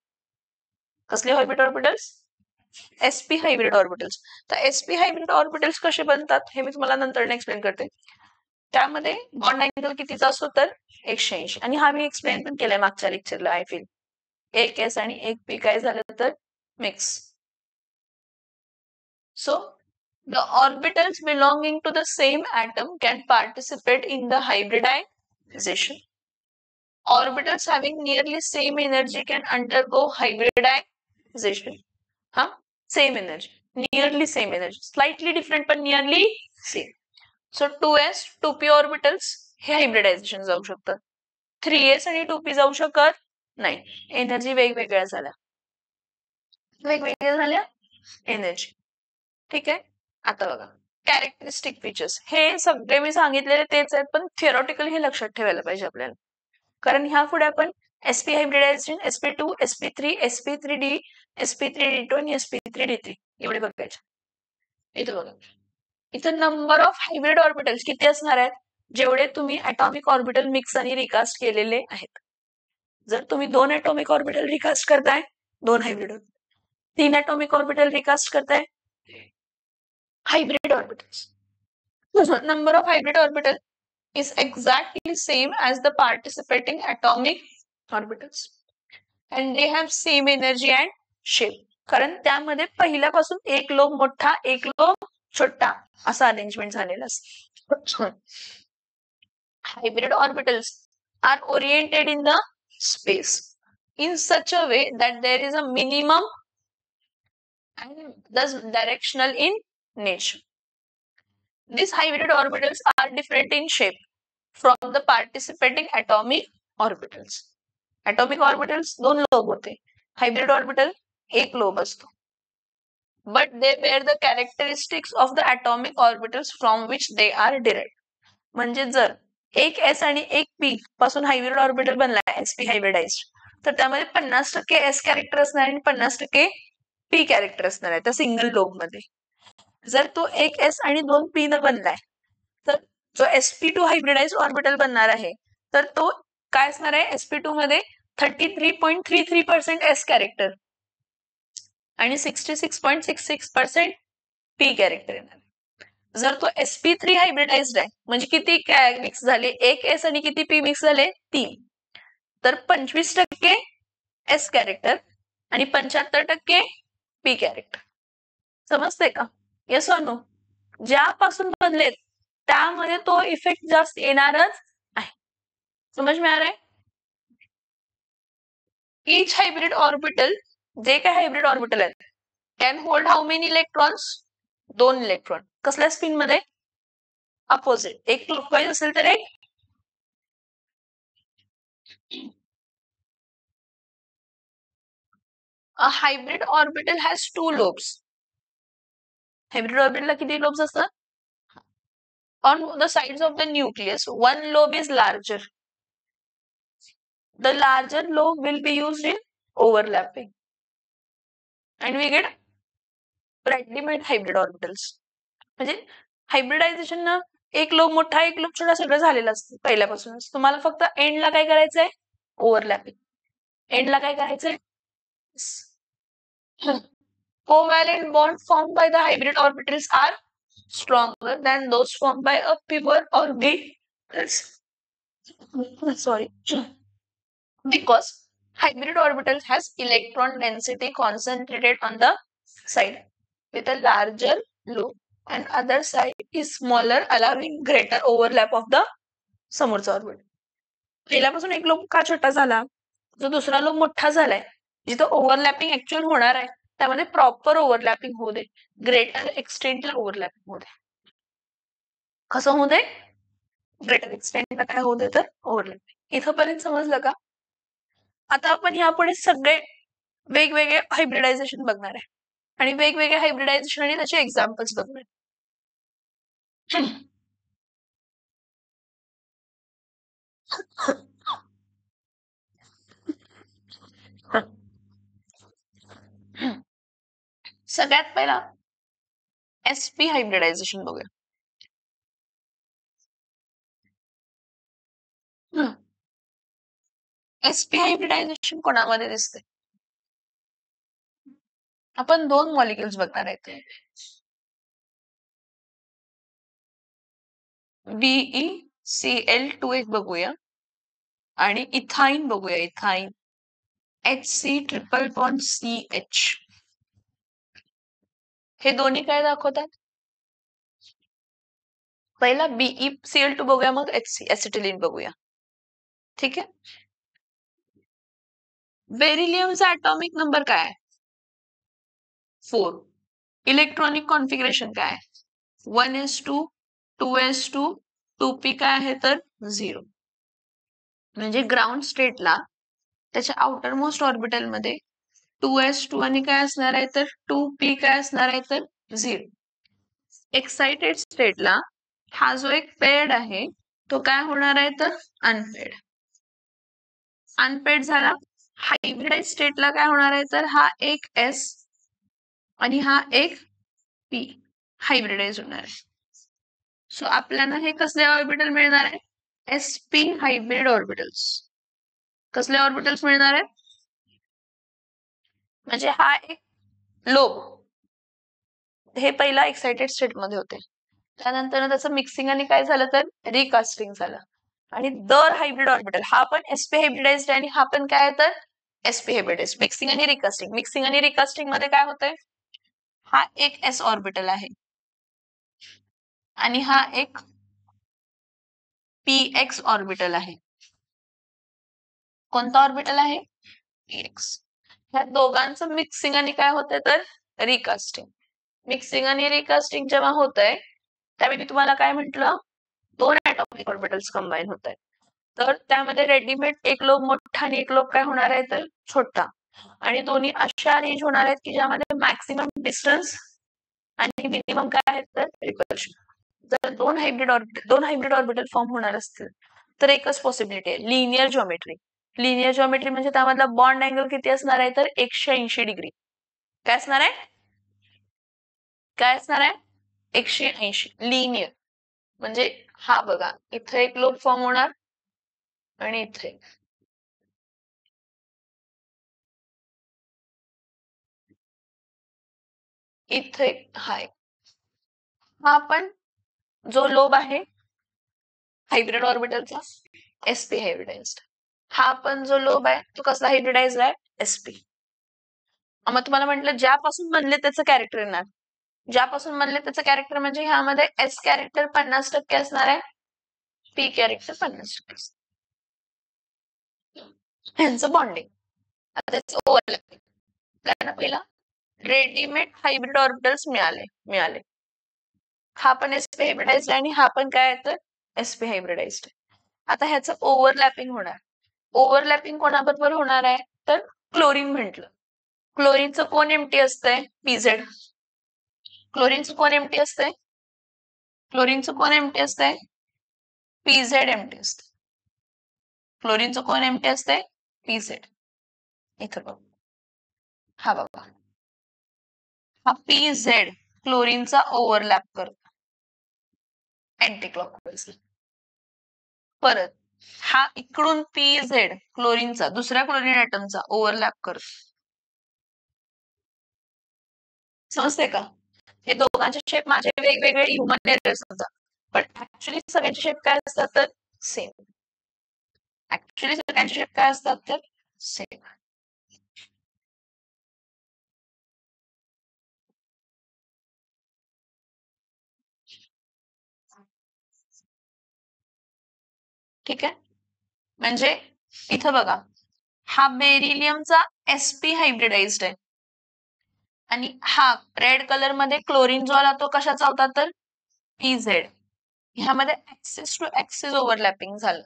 कसले hybrid orbitals? sp hybrid orbitals. तर sp hybrid orbitals कसे बनतात हे मी तुम्हाला नंतर explain करते. त्यामध्ये bond angle कितीचा असतो तर 180. आणि हा मी एक्सप्लेन पण केलाय मागच्या लेक्चरला. आय फील एक एस आणि एक पी काय झालं तर mix. So the orbitals belonging to the same atom can participate in the hybridization. Orbitals having nearly same energy can undergo hybridization. Same energy, nearly same energy, slightly different but nearly same. So 2s 2p orbitals हे hybridisation जाऊ शकतात. 3s आणि 2p जाऊ शकत नाही. Energy वेगवेगळ्या झाल्या energy. ठीक आहे. आता बघा कॅरेक्टरिस्टिक फीचर्स, हे सगळे मी सांगितलेले तेच आहेत, पण थिअरॉटिकल हे लक्षात ठेवायला पाहिजे आपल्याला. कारण ह्या पुढे आपण sp hybridisation, sp2, sp3, sp3d, sp3d2 आणि sp3d3 एवढे बघायचे. इथं बघा, इथं नंबर ऑफ हायब्रिड ऑर्बिटल्स किती असणार आहेत जेवढे तुम्ही ॲटॉमिक ऑर्बिटल मिक्स आणि रिकास्ट केलेले आहेत. जर तुम्ही 2 ॲटॉमिक ऑर्बिटल रिकास्ट करताय 2 hybrid orbital, 3 atomic orbital recast करताय hybrid orbitals. Number of hybrid orbital is exactly same as the participating atomic orbitals and they have same energy and shape. कारण त्यामध्ये पहिल्यापासून एक लोब मोठा एक लोब छोटा असा अरेंजमेंट झालेला असतो. Hybrid orbitals are oriented in the space in such a way that there is a minimum and thus directional in nature. These hybrid orbitals are different in shape from the participating atomic orbitals. Atomic orbitals 2 lobe होते, hybrid orbital 1 lobe असतो. But they bear the characteristics of the atomic orbitals from which they are derived. म्हणजे जर एक s आणि एक p पासून hybrid orbital बनलाय sp hybridised, तर त्यामध्ये 50% s कॅरेक्टर असणार आणि 50% p कॅरेक्टर असणार आहे त्या सिंगल लोब मध्ये. जर तो एक s आणि 2 p न बनलाय तर जो sp2 हायब्रिडाइज्ड ऑर्बिटल बनणार आहे तर तो काय असणार आहे sp2 मध्ये 33.33% s कॅरेक्टर आणि 66.66% p कॅरेक्टर येणार. जर तो sp3 हायब्रिडाइज्ड आहे म्हणजे किती मिक्स झाले, एक s आणि किती p मिक्स झाले 3, तर 25% s कॅरेक्टर आणि 75% p कॅरेक्टर. समजते का? Yes or no? ज्यापासून बनलेत त्यामध्ये तो इफेक्ट जास्त येणारच आहे. समज में आ रहा है? Each hybrid orbital, जे काय हायब्रिड ऑर्बिटल आहेत, can hold how many electrons? 2 electron. कसल्या स्पिन मध्ये? अपोजिट. एक क्लॉकवाईज असेल तर एक A hybrid orbital has 2 lobes. Hybrid orbital किती lobes असतात? On the sides of the nucleus, one lobe is larger. The larger lobe will be used in overlapping. And we get ready-made hybrid orbitals. म्हणजे hybridisation ना एक lobe मोठा एक lobe छोटा सगळं झालेलं असतं पहिल्यापासूनच. तुम्हाला फक्त एंडला काय करायचंय? ओव्हरलॅपिंग. एंडला काय करायचंय? Covalent bonds formed by the hybrid orbitals are stronger than those formed by a pure orbitals. Sorry. Because hybrid orbitals has electron density concentrated on the side with a larger loop and other side is smaller, allowing greater overlap of the समोरचा orbit. पहिल्यापासून एक lobe का छोटा झाला, जो दुसरा lobe मोठा झालाय, जिथं ओव्हरलॅपिंग ऍक्च्युअल होणार आहे त्यामध्ये प्रॉपर ओव्हरलॅपिंग होऊ दे, ग्रेटर एक्सटेंटला ओव्हरलॅपिंग होऊ दे. कसं होऊ दे? ग्रेटर एक्सटेंटला काय होऊ दे तर ओव्हरलॅपिंग. इथंपर्यंत समजलं का? आता आपण ह्यापुढे सगळे वेगवेगळे हायब्रिडायझेशन बघणार आहे आणि वेगवेगळे हायब्रिडायझेशन आणि त्याचे एक्झाम्पल्स बघणार. सगळ्यात पहिला sp हायब्रिडायझेशन बघूया. sp हायब्रिडायझेशन कोणामध्ये दिसते? आपण 2 मॉलिक्युल्स बघणार आहेत. BeCl2 एक बघूया आणि इथाईन बघूया. इथाईन HC ट्रिपल बॉन्ड CH. हे दोन्ही काय दाखवतात? पहिला BeCl2 बघूया, मग HC ऍसिटिलीन बघूया. ठीक आहे. बेरिलियमचा ॲटॉमिक नंबर काय आहे? 4. इलेक्ट्रॉनिक कॉन्फिगरेशन काय आहे? 1s2 2s2 2p काय आहे तर 0. म्हणजे ग्राउंड स्टेटला त्याच्या आउटर मोस्ट ऑर्बिटल मध्ये 2s2 आणि काय असणार आहे तर 2p काय असणार आहे तर 0. एक्साइटेड स्टेटला हा जो एक पेड आहे तो काय होणार आहे तर अनपेड. अनपेड झाला. हायब्रिडाइज स्टेटला काय होणार आहे तर हा एक s आणि हा एक p हायब्रिडाइज होणार आहे. सो आपल्याला हे कसले ऑर्बिटल मिळणार आहे? sp hybrid orbitals. कसले ऑर्बिटल्स मिळणार आहेत? म्हणजे हा एक लोब हे पहिला एक्साइटेड स्टेट मध्ये होते, त्यानंतर त्याचं मिक्सिंग आणि काय झालं तर रिकास्टिंग झालं. आणि दर हायब्रिड ऑर्बिटल हा पण sp हायब्रिडाइज्ड आणि हा पण काय तर sp हायब्रिडाइज्ड. मिक्सिंग आणि रिकास्टिंग. मिक्सिंग आणि रिकास्टिंग मध्ये काय होतंय? हा एक s ऑर्बिटल आहे आणि हा एक px ऑर्बिटल आहे. कोणता ऑर्बिटल आहे? px. ह्या दोघांचं मिक्सिंग आणि काय होतंय तर रिकास्टिंग. मिक्सिंग आणि रिकास्टिंग जेव्हा होतंय त्यावेळी तुम्हाला काय म्हटलं? 2 ॲटॉमिक ऑर्बिटल्स कंबाईन होत आहेत. तर त्यामध्ये रेडीमेड एक लोब मोठा आणि एक लोब काय होणार आहे तर छोटा. आणि दोन्ही अशा अरेंज होणार आहेत की ज्यामध्ये मॅक्सिमम डिस्टन्स आणि मिनिमम काय आहे तर रिपल्शन. जर दोन हायब्रिड ऑर्बिटल फॉर्म होणार असतील तर एकच पॉसिबिलिटी आहे, लिनियर जॉमेट्री. लिनियर जॉमेट्री म्हणजे त्यामधला बॉन्ड अँगल किती असणार आहे तर 180 डिग्री. काय असणार आहे? काय असणार आहे? 180 लिनियर. म्हणजे हा बघा, इथे एक लोब फॉर्म होणार आणि इथे इथे हाय. हा पण जो लोब आहे हायब्रिड ऑर्बिटलचा sp हायब्रिडाइज्ड. हा पण जो लोब आहे तो कसला हायब्रिडाइज्ड आहे? sp. मग तुम्हाला म्हटलं ज्यापासून बनले त्याचं कॅरेक्टर येणार. ज्यापासून बनले त्याचं कॅरेक्टर म्हणजे ह्यामध्ये s कॅरेक्टर 50% असणार आहे, p कॅरेक्टर 50%. ह्यांचं बॉन्डिंग. आता त्याचं ओव्हरलॅपिंग. आपल्याला पहिला रेडीमेड हायब्रिड ऑर्बिटल्स मिळाले. हा पण sp हायब्रिडाइज्ड आणि हा पण काय आहे तर sp हायब्रिडाइज्ड. आता ह्याचं ओव्हरलॅपिंग होणार. ओव्हरलॅपिंग कोणाबरोबर होणार आहे तर क्लोरीन म्हटलं. क्लोरीनचं कोण एमटी असतंय? pz. क्लोरीनचं कोण एमटी असतंय? क्लोरीनचं कोण एमटी असतंय? pz एमटी असते. क्लोरीनचं कोण एमटी असतंय? pz. इथं बघ, हा बघा, हा pz क्लोरीनचा ओव्हरलॅप करतो अँटी क्लॉकवाईज. परत हा इकडून pz क्लोरीनचा दुसऱ्या क्लोरीन ॲटमचा ओव्हरलॅप करतो. समजते का? हे दोघांचे शेप माझे वेगवेगळे ह्युमन एरर्स असतात, पण ऍक्च्युली सगळ्यांचे शेप काय असतात तर सेम. ऍक्च्युली सगळ्यांचे शेप काय असतात तर सेम. ठीक आहे. म्हणजे इथं बघा, हा बेरिलियमचा sp हायब्रिडाइज्ड आहे आणि हा रेड कलर मध्ये क्लोरीन जो आला तो कशाचा होता तर pz. ह्यामध्ये ऍक्सिस टू ऍक्सिस ओव्हरलॅपिंग झालं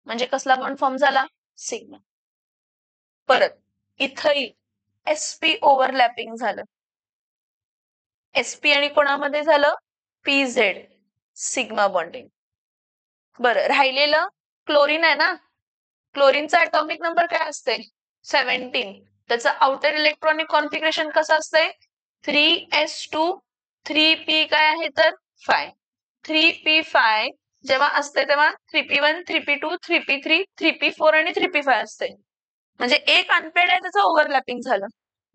म्हणजे कसला बॉन्ड फॉर्म झाला? सिग्मा. परत इथंही sp ओव्हरलॅपिंग झालं. sp आणि कोणामध्ये झालं? pz sigma bonding. बरं, राहिलेलं क्लोरीन आहे ना. क्लोरीनचा ॲटॉमिक नंबर काय असते? 17. त्याचं आउटर इलेक्ट्रॉनिक कॉन्फिगरेशन कसं असतंय? 3s2 3p काय आहे तर 5. 3p5 जेव्हा असते तेव्हा 3p1 3p2 3p3 3p4 आणि 3p5 असते. म्हणजे एक अनपेड आहे त्याचं ओव्हरलॅपिंग झालं.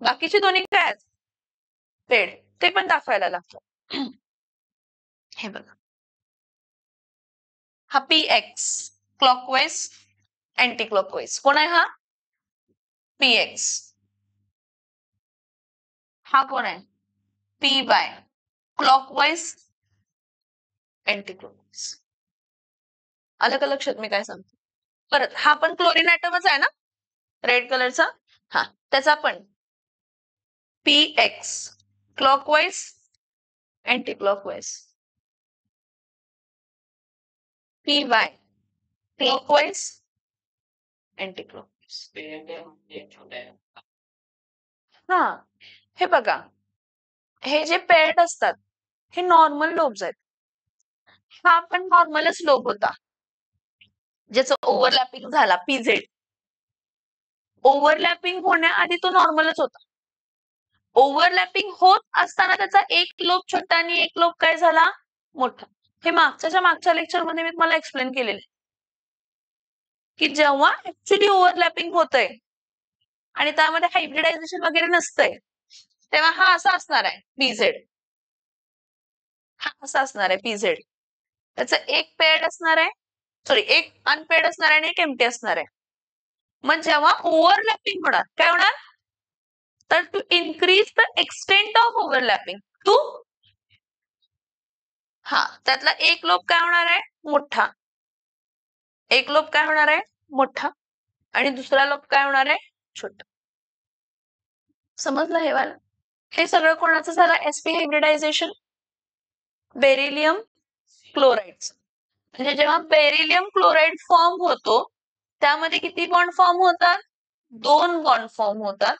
बाकीचे दोन्ही काय आहेत? पेड. ते पण दाखवायला लागतं. हे बघा, हा px क्लॉकवाईज अँटी क्लॉकवाईज. कोण आहे हा? px. हा कोण आहे? py clockwise anti clockwise. आलं का लक्षात मी काय सांगतो? परत हा पण क्लोरीन ॲटमच आहे ना, रेड कलरचा. हा, त्याचा पण px clockwise anti clockwise, py clockwise anti clockwise. हा, हे बघा, हे जे पेअर्ड असतात हे नॉर्मल लोब्स आहेत. हा पण नॉर्मलच लोब होता ज्याचं ओव्हरलॅपिंग झाला pz. ओव्हरलॅपिंग होण्याआधी तो नॉर्मलच होता. ओव्हरलॅपिंग होत असताना त्याचा एक लोब छोटा आणि एक लोब काय झाला? मोठा. हे मागच्या लेक्चरमध्ये मी तुम्हाला एक्सप्लेन केलेले की जेव्हा ऍक्च्युली ओव्हरलॅपिंग होतंय आणि त्यामध्ये हायब्रिडायझेशन वगैरे नसतंय तेव्हा हा असा असणार आहे pz. हा असा असणार आहे pz. त्याचं एक पेअर्ड असणार आहे, सॉरी एक अनपेअर्ड असणार आहे आणि एक एम्प्टी असणार आहे. मग जेव्हा ओव्हरलॅपिंग होणार काय होणार? तर to increase the extent of overlapping to, हा, त्यातला एक लोब काय होणार आहे? मोठा. एक लोब काय होणार आहे? मोठा. आणि दुसरा लोब काय होणार आहे? छोटा. समजलं हे वाला? हे सगळं कोणाचं झालं? sp hybridisation beryllium chloride. म्हणजे जेव्हा बेरिलियम क्लोराइड फॉर्म होतो त्यामध्ये किती बॉन्ड फॉर्म होतात? 2 बॉन्ड फॉर्म होतात.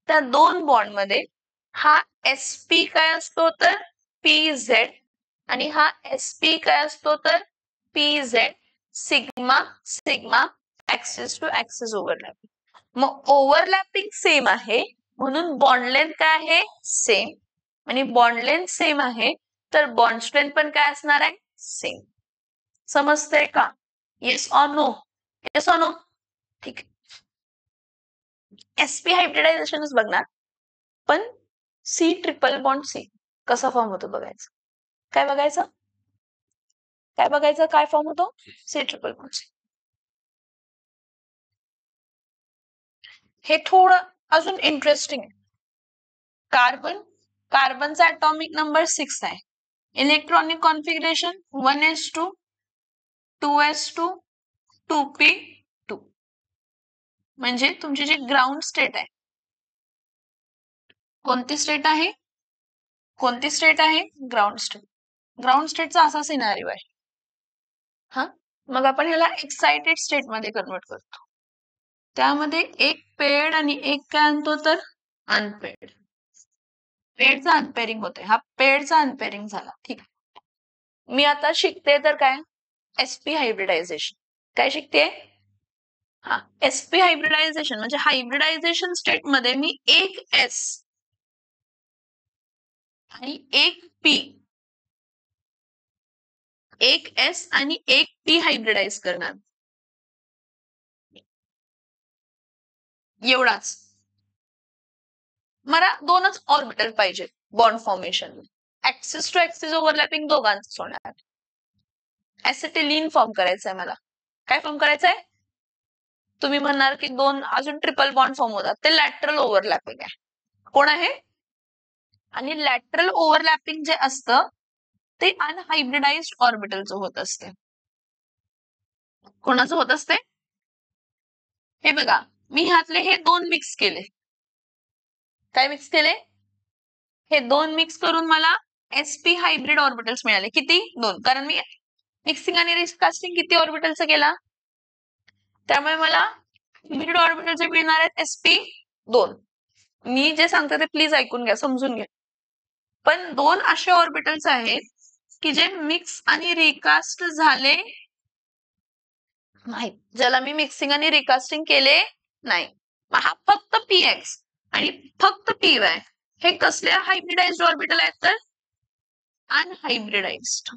त्या 2 बॉन्ड मध्ये हा sp काय असतो तर pz आणि हा sp काय असतो तर pz sigma sigma axis to axis overlapping. मग ओव्हरलॅपिंग सेम आहे म्हणून बॉन्ड लेंथ काय आहे? सेम. आणि बॉन्ड लेंथ सेम आहे तर बॉन्ड स्ट्रेंथ पण काय असणार आहे? सेम. समजतंय का? Yes or no? Yes or no? ठीक आहे. sp हायब्रिडायझेशनच बघणार, पण C ट्रिपल बॉन्ड C कसा फॉर्म होतो बघायचं. काय बघायचं? काय बघायचं? काय फॉर्म होतो? C triple bond C. हे थोडं अजून इंटरेस्टिंग आहे. कार्बनचा ॲटॉमिक नंबर 6 आहे. Electronic configuration 1s2 2s2 2p2. म्हणजे तुमची जी ग्राउंड स्टेट आहे, कोणती स्टेट आहे? कोणती स्टेट आहे? Ground state. ग्राउंड स्टेटचा असा सिनारिओ आहे. हा, मग आपण ह्याला एक्साइटेड स्टेट मध्ये कन्वर्ट करतो. त्यामध्ये एक पेअर्ड आणि एक काय आणतो तर अनपेअर्ड. पेअर्डचा अनपेअरिंग होते. हा पेअर्डचा अनपेअरिंग झाला. ठीक आहे. मी आता शिकते तर काय? sp hybridisation. काय शिकते? हा, sp हायब्रिडायझेशन म्हणजे हायब्रिडायझेशन स्टेट मध्ये मी एक s आणि एक p, एक s आणि एक p हायब्रिडाइज करणार. एवढाच. मला 2च ऑर्बिटल पाहिजे bond formation. Axis to axis overlapping दोघांच होणार. ऍसिटिलीन फॉर्म करायचंय मला. काय फॉर्म करायचंय? तुम्ही म्हणणार की 2 अजून ट्रिपल बॉन्ड फॉर्म होतात, ते लॅटरल ओव्हरलॅपिंग आहे. कोण आहे? आणि लॅटरल ओव्हरलॅपिंग जे असतं ते अनहायब्रिडाइज्ड ऑर्बिटलचं होत असते. कोणाचं होत असते? हे बघा, मी ह्यातले हे 2 मिक्स केले. काय मिक्स केले? हे 2 मिक्स करून मला sp हायब्रिड ऑर्बिटल्स मिळाले. किती? 2. कारण मी मिक्सिंग आणि रिकास्टिंग किती ऑर्बिटलचं केला? त्यामुळे मला हायब्रिड ऑर्बिटलचे मिळणार आहेत sp2. मी जे सांगते ते प्लीज ऐकून घ्या, समजून घ्या. पण 2 असे ऑर्बिटल्स आहेत की जे मिक्स आणि रिकास्ट झाले नाही, ज्याला मी मिक्सिंग आणि रिकास्टिंग केले नाही. हा फक्त px आणि फक्त py हे कसले हायब्रिडाइज्ड ऑर्बिटल आहेत तर अनहायब्रिडाइज्ड.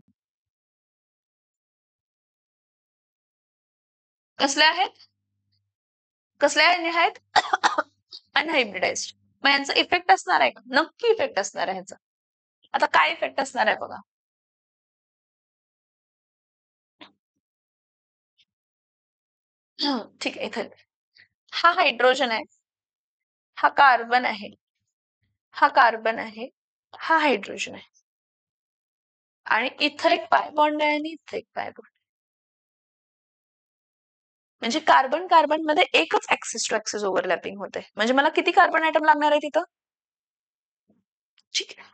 कसले आहेत? कसले आहेत? अनहायब्रिडाइज्ड. मग यांचा इफेक्ट असणार आहे का? नक्की इफेक्ट असणार आहे ह्याचा. आता काय इफेक्ट असणार आहे बघा. ठीक आहे, इथे हा हायड्रोजन आहे, हा कार्बन आहे, हा कार्बन आहे, हा हायड्रोजन आहे आणि इथं एक पाय बॉन्ड आहे आणि इथं एक पाय बॉन्ड. म्हणजे कार्बन कार्बन मध्ये एकच ऍक्सिस टू ऍक्सिस ओव्हरलॅपिंग होते. म्हणजे मला किती कार्बन ऍटम लागणार आहे तिथं? ठीक आहे,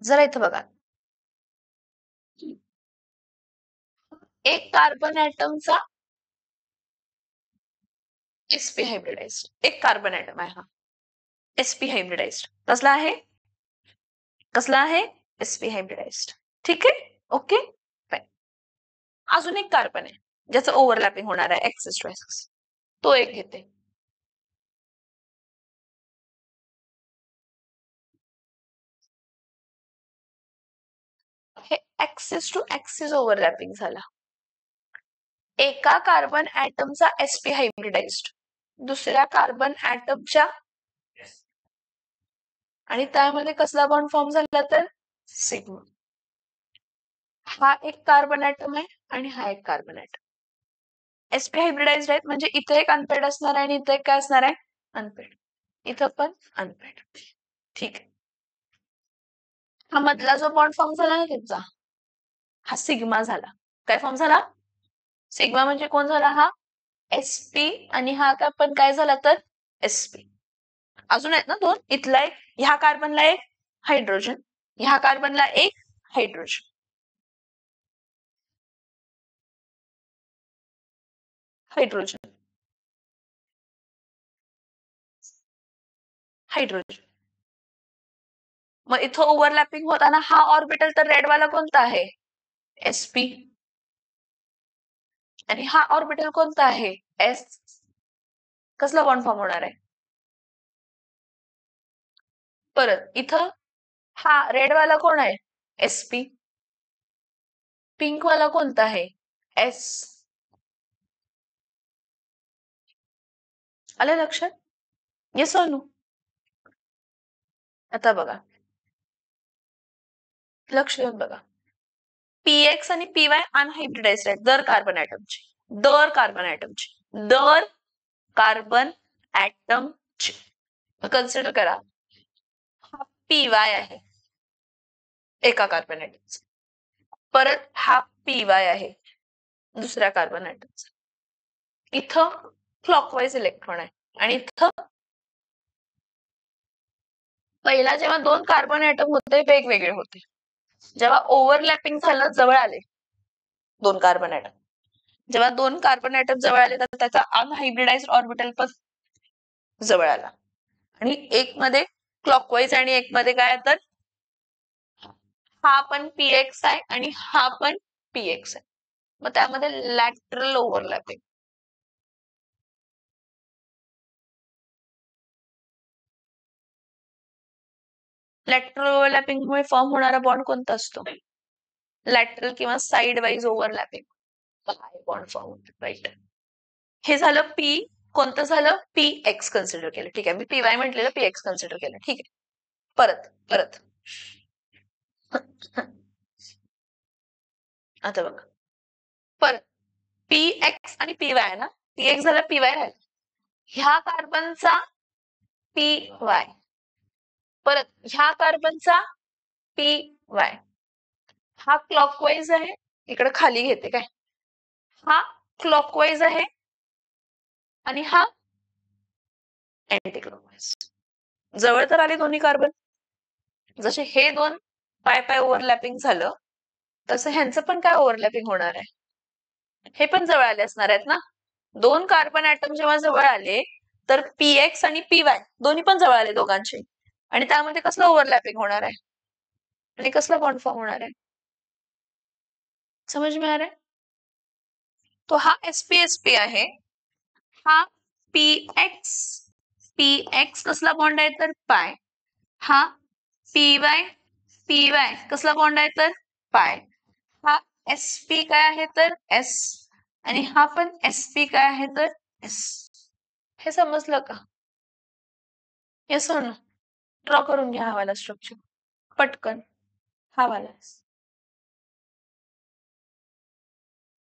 जरा इथं बघा, एक कार्बन ऍटमचा sp हायब्रिडाइज्ड, एक कार्बन ऍटम आहे हा sp हायब्रिडाइज्ड. कसला आहे? कसला आहे? sp hybridised. ठीक आहे, ओके फाईन. अजून एक कार्बन आहे ज्याचं ओव्हरलॅपिंग होणार आहे ऍक्सिस टू ऍक्सिस, तो एक घेते. हे ऍक्सिस टू ऍक्सिस ओव्हरलॅपिंग झाला. एका कार्बन ऍटमचा sp हायब्रिडाइज्ड दुसऱ्या कार्बन ऍटमच्या, आणि त्यामध्ये कसला बॉन्ड फॉर्म झाला तर सिग्मा. हा एक कार्बन ऍटम आहे आणि हा एक कार्बन ऍटम. sp हायब्रिडाइज्ड आहेत म्हणजे इथे एक अनपेड असणार आहे आणि इथे एक काय असणार आहे? अनपेड. इथं पण अनपेड. ठीक आहे, हा मधला जो बॉन्ड फॉर्म झाला ना तुमचा, हा सिग्मा झाला. काय फॉर्म झाला? सिग्मा. म्हणजे कोण झाला? हा sp आणि हा का पण काय झाला तर sp. अजून आहेत ना दोन, इथला एक, ह्या कार्बनला एक हायड्रोजन, ह्या कार्बनला एक हायड्रोजन. Hydrogen hydrogen. मग इथं ओव्हरलॅपिंग होताना हा ऑर्बिटल तर रेड वाला कोणता आहे? sp. आणि हा ऑर्बिटल कोणता आहे? s. कसला बॉन्ड फॉर्म होणार आहे? परत इथं हा रेड वाला कोण आहे? sp. पिंक वाला कोणता आहे? s. आलं लक्षात? येस और नो? आता बघा, लक्ष देऊन बघा, px आणि py अनहायब्रिडाइज्ड आहेत दर कार्बन ऍटमची, दर कार्बन ऍटमची, दर कार्बन ऍटमची. कन्सिडर करा, हा py आहे एका कार्बन ऍटमचा, परत हा py आहे दुसऱ्या कार्बन ऍटमचा. इथं क्लॉकवाईज इलेक्ट्रॉन आहे आणि इथं पहिला जेव्हा दोन कार्बन ऍटम होते वेगवेगळे होते, जेव्हा ओव्हरलॅपिंग झालं जवळ आले दोन कार्बन ऍटम, जेव्हा दोन कार्बन ऍटम जवळ आले तर त्याचा अनहायब्रिडाइज्ड ऑर्बिटल पण जवळ आला. आणि एक मध्ये क्लॉकवाईज आणि एक मध्ये काय तर हा पण px आहे आणि हा पण px आहे. मग त्यामध्ये लॅटरल ओव्हरलॅपिंग. लॅटरल ओव्हरलॅपिंग मुळे फॉर्म होणारा बॉन्ड कोणता असतो? लॅटरल किंवा side wise overlapping bond form होतो, राईट. हे झालं पी, कोणतं झालं? px कन्सिडर केलं. ठीक आहे, मी py म्हटलेलं px कन्सिडर केलं. ठीक आहे, परत परत आता बघा, परत px आणि py आहे ना, px झाला py राहिला, ह्या कार्बनचा py, परत ह्या कार्बनचा py. हा क्लॉकवाईज आहे, इकडे खाली घेते काय, हा क्लॉकवाईज आहे आणि हा अँटी क्लॉकवाईज. जवळ तर आले दोन्ही कार्बन. जसे हे दोन पाय पाय ओव्हरलॅपिंग झालं तसं ह्यांचं पण काय ओव्हरलॅपिंग होणार आहे? हे पण जवळ आले असणार आहेत ना. दोन कार्बन ऍटम जेव्हा जवळ आले तर px आणि py दोन्ही पण जवळ आले दोघांचे, आणि त्यामध्ये कसलं ओव्हरलॅपिंग होणार आहे आणि कसला बॉन्ड फॉर्म होणार आहे? समज में आ रहा है? तो हा sp आहे, हा पी एक्स कसला बॉन्ड आहे तर पाय. हा पी वाय कसला बॉन्ड आहे तर पाय. हा SP काय आहे तर S आणि हा पण SP काय आहे तर S. हे समजलं का? येस नो ड्रॉ करून घ्या हा वाला स्ट्रक्चर पटकन. हा वाला